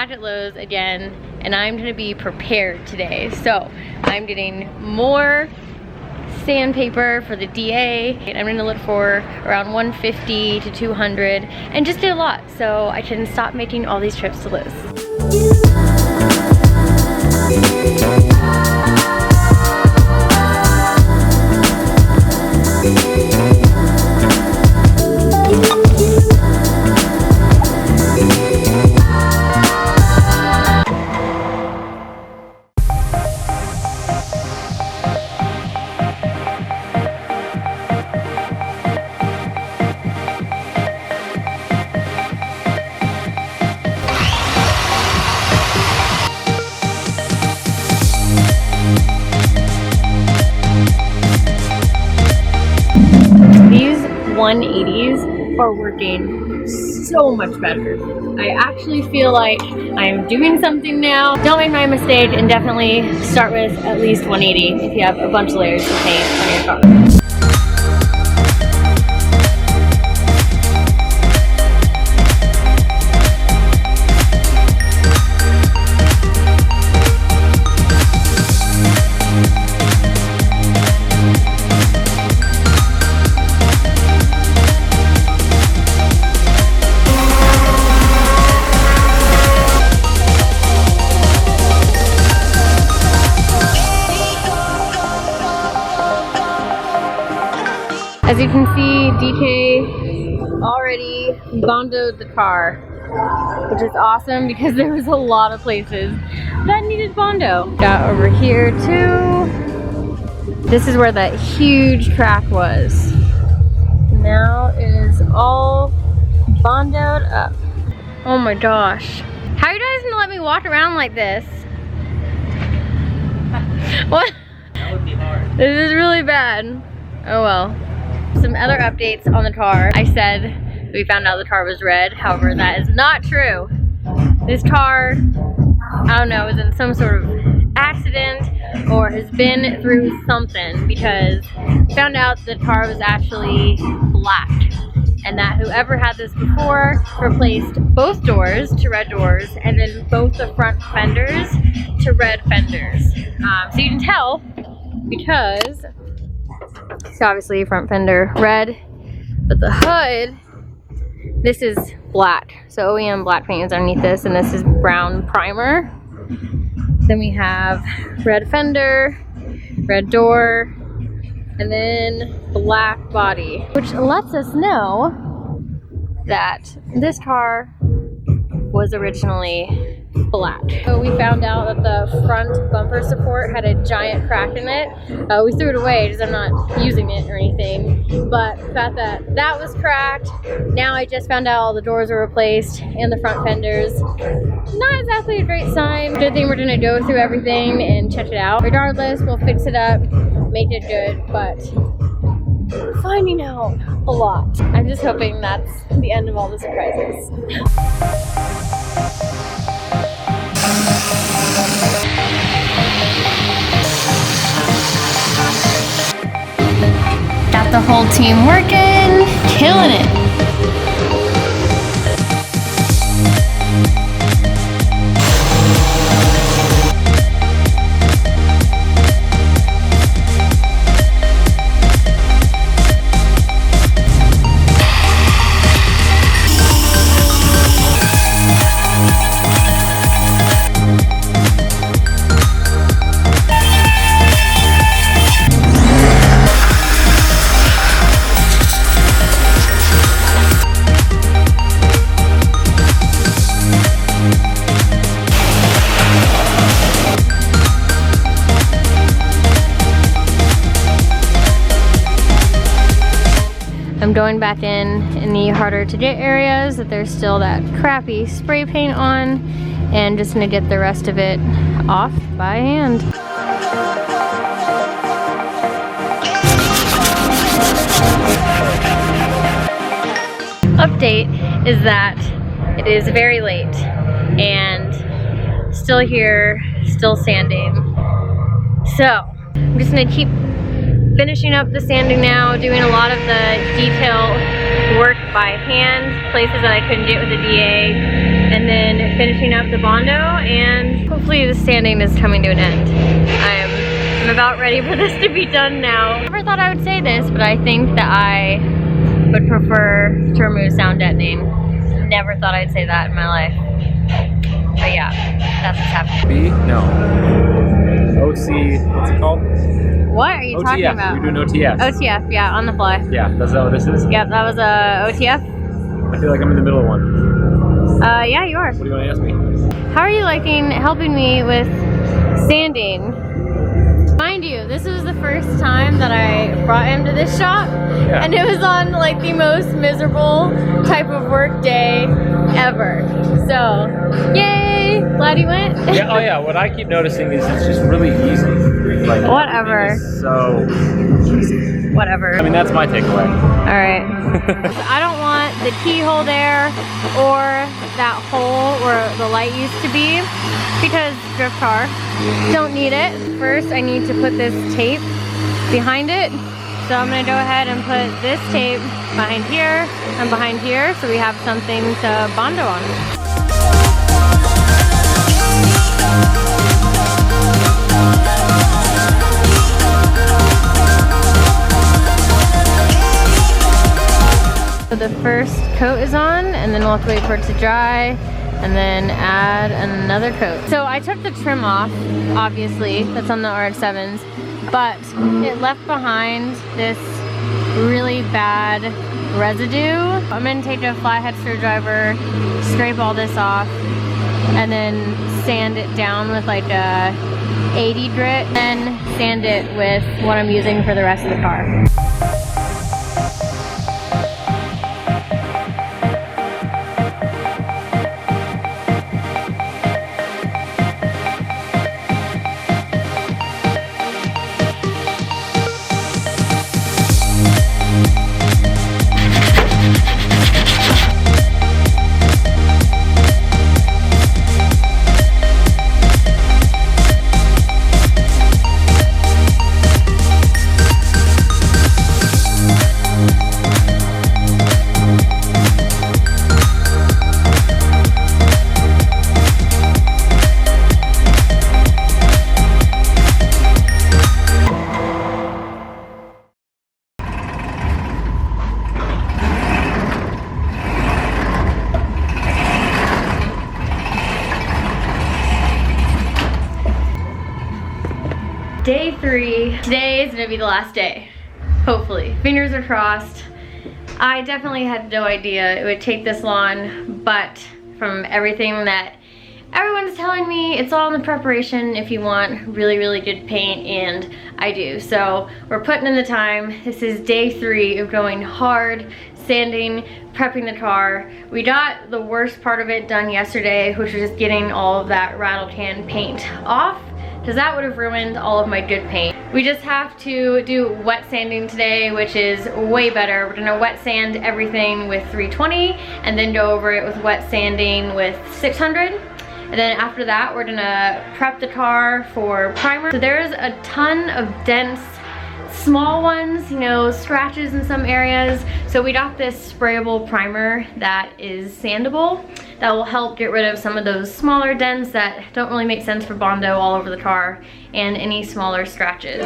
back at Lowe's again, and I'm gonna be prepared today. So I'm getting more sandpaper for the DA, and I'm gonna look for around 150 to 200 and just get a lot so I can stop making all these trips to Lowe's. These 180s are working so much better. I actually feel like I'm doing something now. Don't make my mistake and definitely start with at least 180 if you have a bunch of layers of paint on your car. As you can see, DK already bondoed the car, which is awesome because there was a lot of places that needed bondo. Got over here too. This is where that huge crack was. Now it is all bondoed up. Oh my gosh. How are you guys gonna let me walk around like this? What? That would be hard. This is really bad. Oh well. Some other updates on the car. I said we found out the car was red. However, that is not true. This car, I don't know, was in some sort of accident or has been through something, because we found out the car was actually black, and that whoever had this before replaced both doors to red doors and then both the front fenders to red fenders. So you can tell because it's obviously front fender red, but the hood, this is black. So OEM black paint is underneath this, and this is brown primer. Then we have red fender, red door, and then black body, which lets us know that this car was originally black. So we found out that the front bumper support had a giant crack in it. We threw it away because I'm not using it or anything, but the fact that that was cracked. Now I just found out all the doors were replaced and the front fenders. Not exactly a great sign. Good thing we're gonna go through everything and check it out. Regardless, we'll fix it up, make it good, but we're finding out a lot. I'm just hoping that's the end of all the surprises. Got the whole team working, killing it. I'm going back in the harder to get areas that there's still that crappy spray paint on, and just gonna get the rest of it off by hand. Update is that it is very late and still here, still sanding. So I'm just gonna keep finishing up the sanding now, doing a lot of the detail work by hand, places that I couldn't get with the DA. and then finishing up the Bondo, and hopefully the sanding is coming to an end. I'm about ready for this to be done now. I never thought I would say this, but I think that I would prefer to remove sound deadening. Never thought I'd say that in my life. But yeah, that's what's happening. B? No. OC, what's it called? What are you OTF. talking about? We're doing OTF. OTF, yeah, on the fly. Yeah, that's what this is? Yep, that was a OTF. I feel like I'm in the middle of one. Yeah, you are. What do you want to ask me? How are you liking helping me with sanding? Mind you, this was the first time that I brought him to this shop, and it was on like the most miserable type of work day ever. So, yay! Glad you went. Yeah. Oh yeah. What I keep noticing is it's just really easy. Like whatever. So easy. Whatever. I mean, that's my takeaway. All right. So I don't want the keyhole there or that hole where the light used to be, because drift car, don't need it. First, I need to put this tape behind it. So I'm gonna go ahead and put this tape behind here and behind here, so we have something to Bondo on. So the first coat is on, and then we'll have to wait for it to dry, and then add another coat. So I took the trim off, obviously, that's on the RX-7s, but it left behind this really bad residue. I'm gonna take a flathead screwdriver, scrape all this off, and then sand it down with like a 80 grit, and sand it with what I'm using for the rest of the car. Day 3. Today is gonna be the last day. Hopefully. Fingers are crossed. I definitely had no idea it would take this long, but from everything that everyone's telling me, it's all in the preparation if you want really, really good paint, and I do. So we're putting in the time. This is day 3 of going hard, sanding, prepping the car. We got the worst part of it done yesterday, which was just getting all of that rattle can paint off, because that would have ruined all of my good paint. We just have to do wet sanding today, which is way better. We're gonna wet sand everything with 320 and then go over it with wet sanding with 600. And then after that, we're gonna prep the car for primer. So there's a ton of dents, small ones, you know, scratches in some areas. So we got this sprayable primer that is sandable that will help get rid of some of those smaller dents that don't really make sense for Bondo all over the car, and any smaller scratches.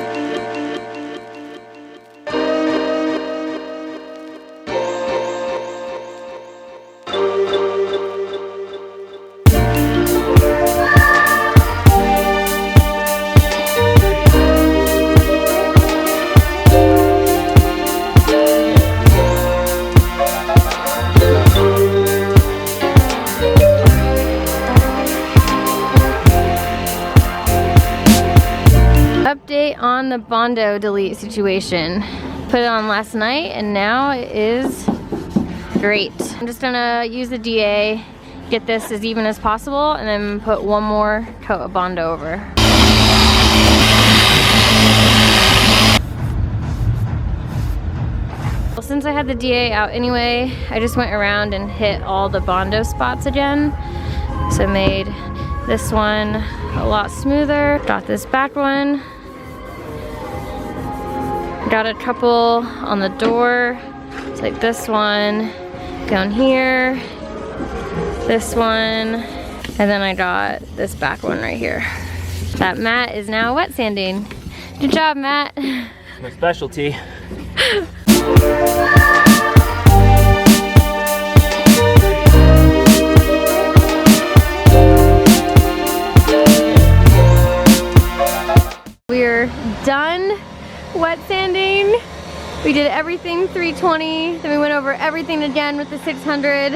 Update on the Bondo delete situation. Put it on last night and now it is great. I'm just gonna use the DA, get this as even as possible, and then put one more coat of Bondo over. Well, since I had the DA out anyway, I just went around and hit all the Bondo spots again. So I made this one a lot smoother. Got this back one. Got a couple on the door. It's like this one down here. this one, and then I got this back one right here. That mat is now wet sanding. Good job, Matt. My specialty. We're done wet sanding. We did everything 320, then we went over everything again with the 600,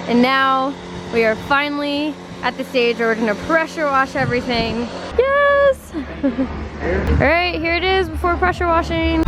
and now we are finally at the stage where we're gonna pressure wash everything. Yes! All right, here it is before pressure washing.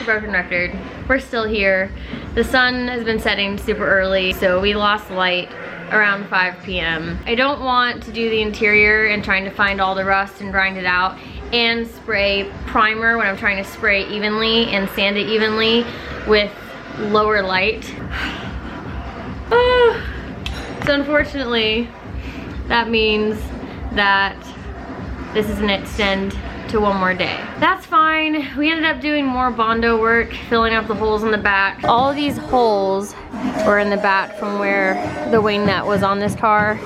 Broken record. We're still here. The sun has been setting super early, so we lost light around 5 p.m. I don't want to do the interior and trying to find all the rust and grind it out and spray primer when I'm trying to spray evenly and sand it evenly with lower light. So unfortunately, that means that this is an extend to one more day. That's fine. We ended up doing more Bondo work, filling up the holes in the back. All of these holes were in the back from where the wing nut was on this car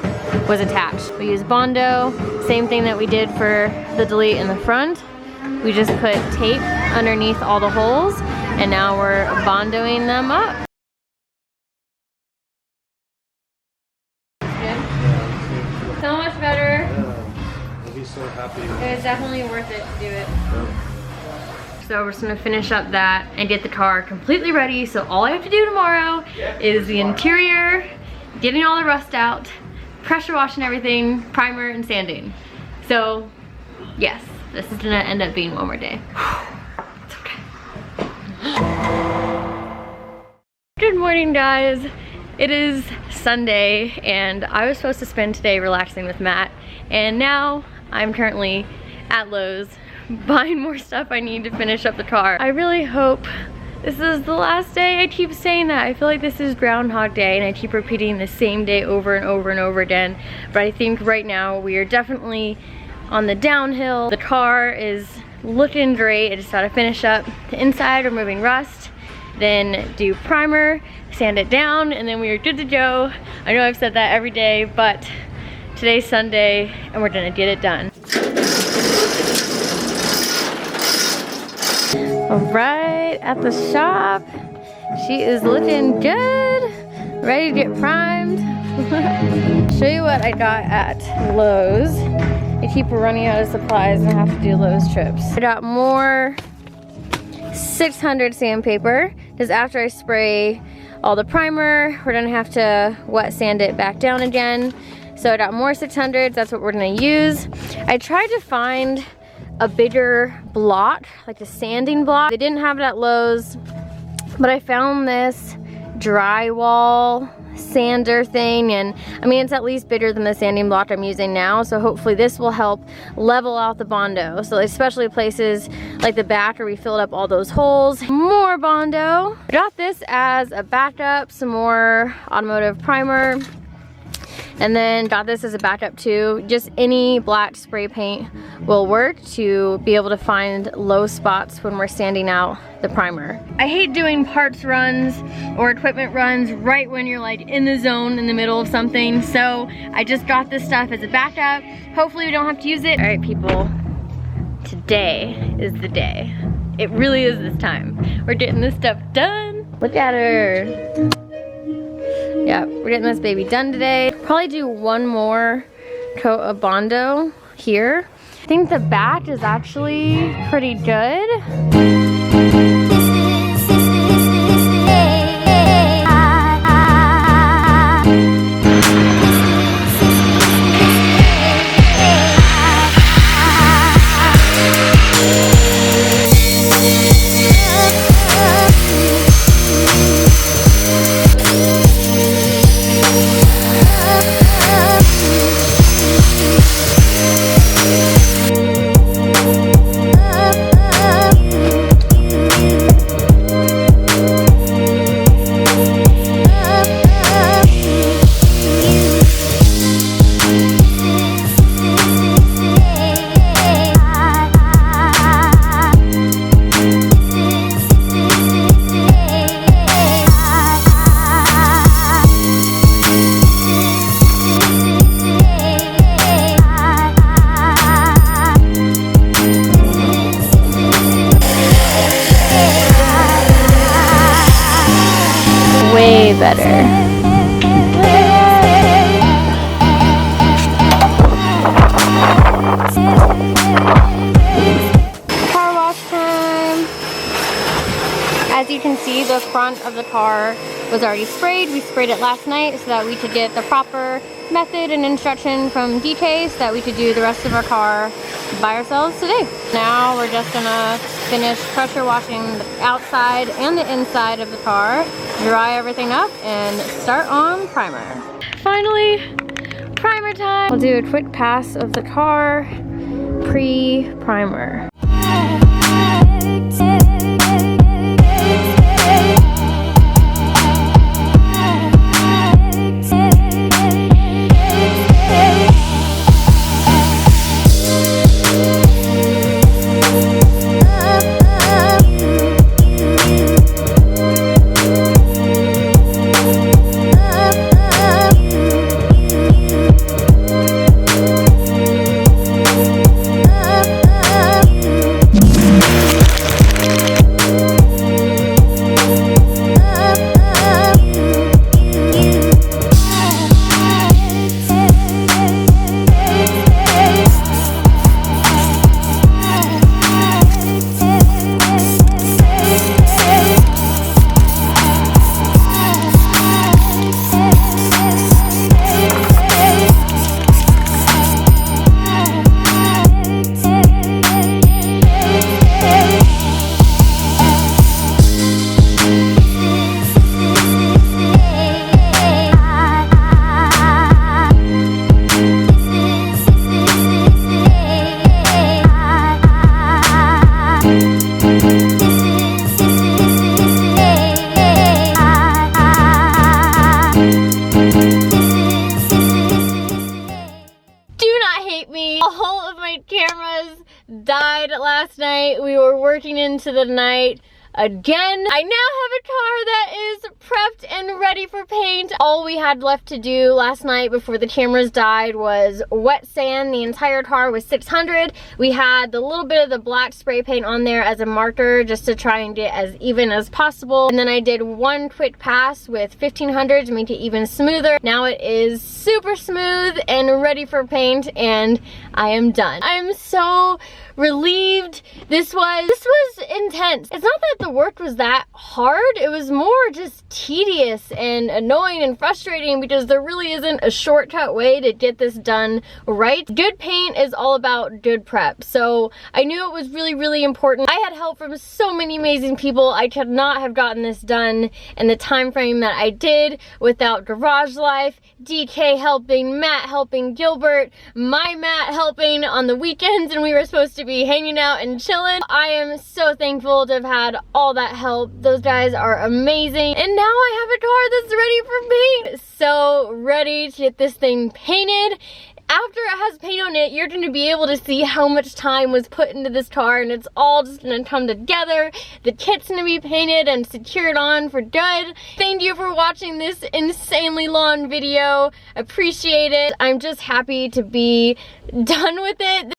was attached. We used Bondo, same thing that we did for the delete in the front. We just put tape underneath all the holes, and now we're Bondoing them up. So much better. So happy. It was definitely worth it to do it. So we're just gonna finish up that and get the car completely ready. So all I have to do tomorrow is the interior, getting all the rust out, pressure washing everything, primer and sanding. So yes, this is gonna end up being one more day. It's okay. Good morning, guys. It is Sunday and I was supposed to spend today relaxing with Matt, and now I'm currently at Lowe's buying more stuff I need to finish up the car. I really hope this is the last day. I keep saying that. I feel like this is Groundhog Day and I keep repeating the same day over and over and over again. But I think right now we are definitely on the downhill. The car is looking great. I just gotta finish up the inside, removing rust, then do primer, sand it down, and then we are good to go. I know I've said that every day, but today's Sunday and we're gonna get it done. All right, at the shop. She is looking good, ready to get primed. Show you what I got at Lowe's. I keep running out of supplies and I have to do Lowe's trips. I got more 600 sandpaper, because after I spray all the primer, we're gonna have to wet sand it back down again. So I got more 600s, that's what we're gonna use. I tried to find a bigger block, like a sanding block. They didn't have it at Lowe's, but I found this drywall sander thing, and I mean, it's at least bigger than the sanding block I'm using now, so hopefully this will help level out the Bondo. So especially places like the back where we filled up all those holes. More Bondo. I got this as a backup, some more automotive primer. And then got this as a backup too. Just any black spray paint will work to be able to find low spots when we're sanding out the primer. I hate doing parts runs or equipment runs right when you're like in the zone in the middle of something. So I just got this stuff as a backup. Hopefully we don't have to use it. All right, people, today is the day. It really is this time. We're getting this stuff done. Look at her. Yeah, we're getting this baby done today. Probably do one more coat of Bondo here. I think the back is actually pretty good. Car wash time. As you can see, the front of the car was already sprayed. We sprayed it last night so that we could get the proper method and instruction from DK so that we could do the rest of our car by ourselves today. Now we're just gonna finish pressure washing the outside and the inside of the car, dry everything up, and start on primer. Finally, primer time. I'll do a quick pass of the car pre-primer. Died last night. We were working into the night again. I now have a car that is prepped and ready for paint. All we had left to do last night before the cameras died was wet sand. The entire car was 600. We had the little bit of the black spray paint on there as a marker just to try and get as even as possible. And then I did one quick pass with 1500 to make it even smoother. Now it is super smooth and ready for paint, and I am done. I'm so relieved. This was intense. It's not that the work was that hard, it was more just tedious and annoying and frustrating because there really isn't a shortcut way to get this done right. Good paint is all about good prep, so I knew it was really important. I had help from so many amazing people. I could not have gotten this done in the time frame that I did without Garage Life, DK helping, Matt helping, Gilbert, my Matt helping on the weekends, and we were supposed to be hanging out and chilling. I am so thankful to have had all that help. Those guys are amazing. And now I have a car that's ready for paint. So ready to get this thing painted. After it has paint on it, you're going to be able to see how much time was put into this car, and it's all just going to come together. The kit's going to be painted and secured on for good. Thank you for watching this insanely long video. Appreciate it. I'm just happy to be done with it.